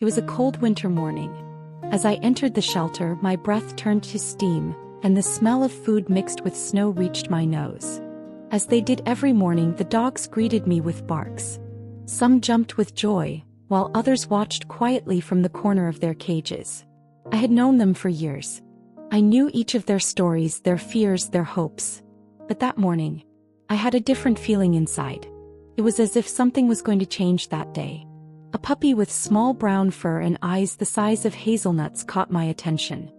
It was a cold winter morning. As I entered the shelter, my breath turned to steam, and the smell of food mixed with snow reached my nose. As they did every morning, the dogs greeted me with barks. Some jumped with joy, while others watched quietly from the corner of their cages. I had known them for years. I knew each of their stories, their fears, their hopes. But that morning, I had a different feeling inside. It was as if something was going to change that day. A puppy with small brown fur and eyes the size of hazelnuts caught my attention.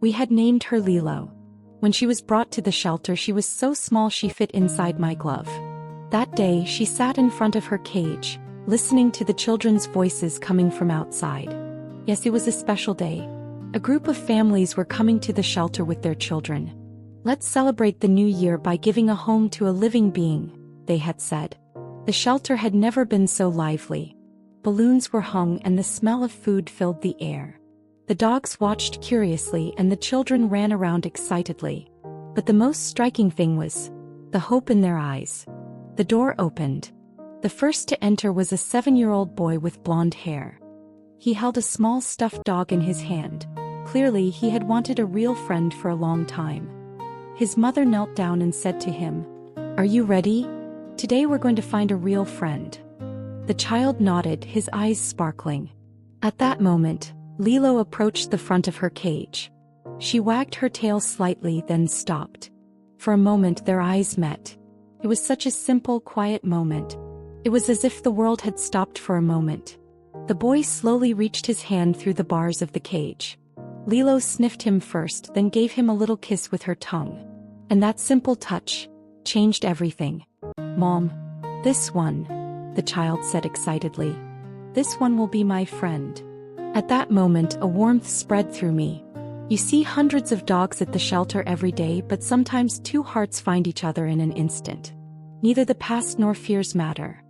We had named her Lilo. When she was brought to the shelter, she was so small she fit inside my glove. That day, she sat in front of her cage, listening to the children's voices coming from outside. Yes, it was a special day. A group of families were coming to the shelter with their children. "Let's celebrate the new year by giving a home to a living being," they had said. The shelter had never been so lively. Balloons were hung and the smell of food filled the air. The dogs watched curiously and the children ran around excitedly. But the most striking thing was the hope in their eyes. The door opened. The first to enter was a 7-year-old boy with blonde hair. He held a small stuffed dog in his hand. Clearly, he had wanted a real friend for a long time. His mother knelt down and said to him, "Are you ready? Today we're going to find a real friend." The child nodded, his eyes sparkling. At that moment, Lilo approached the front of her cage. She wagged her tail slightly, then stopped. For a moment their eyes met. It was such a simple, quiet moment. It was as if the world had stopped for a moment. The boy slowly reached his hand through the bars of the cage. Lilo sniffed him first, then gave him a little kiss with her tongue. And that simple touch changed everything. "Mom, this one," the child said excitedly. "This one will be my friend." At that moment, a warmth spread through me. You see hundreds of dogs at the shelter every day, but sometimes two hearts find each other in an instant. Neither the past nor fears matter.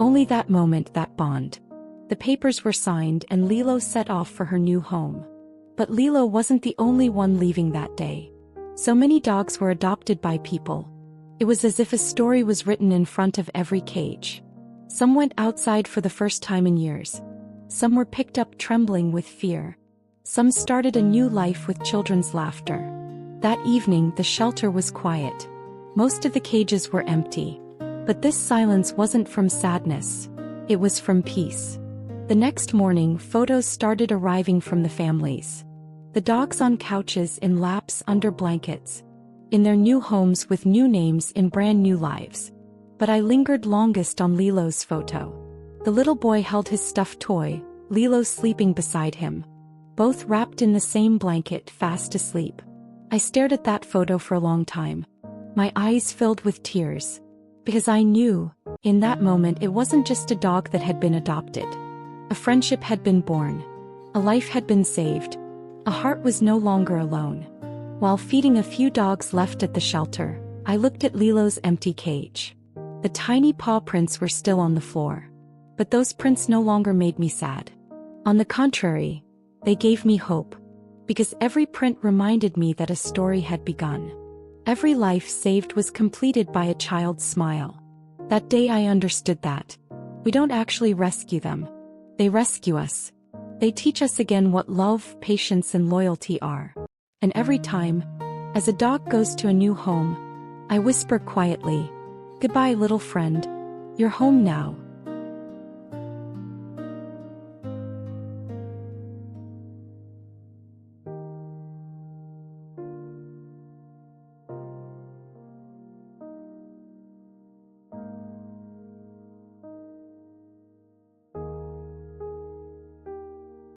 Only that moment, that bond. The papers were signed and Lilo set off for her new home. But Lilo wasn't the only one leaving that day. So many dogs were adopted by people. It was as if a story was written in front of every cage. Some went outside for the first time in years. Some were picked up trembling with fear. Some started a new life with children's laughter. That evening, the shelter was quiet. Most of the cages were empty. But this silence wasn't from sadness. It was from peace. The next morning, photos started arriving from the families. The dogs on couches, in laps, under blankets. In their new homes with new names, in brand new lives. But I lingered longest on Lilo's photo. The little boy held his stuffed toy, Lilo sleeping beside him. Both wrapped in the same blanket, fast asleep. I stared at that photo for a long time. My eyes filled with tears. Because I knew, in that moment, it wasn't just a dog that had been adopted. A friendship had been born. A life had been saved. A heart was no longer alone. While feeding a few dogs left at the shelter, I looked at Lilo's empty cage. The tiny paw prints were still on the floor. But those prints no longer made me sad. On the contrary, they gave me hope. Because every print reminded me that a story had begun. Every life saved was completed by a child's smile. That day I understood that. We don't actually rescue them. They rescue us. They teach us again what love, patience, and loyalty are. And every time, as a dog goes to a new home, I whisper quietly, "Goodbye, little friend. You're home now."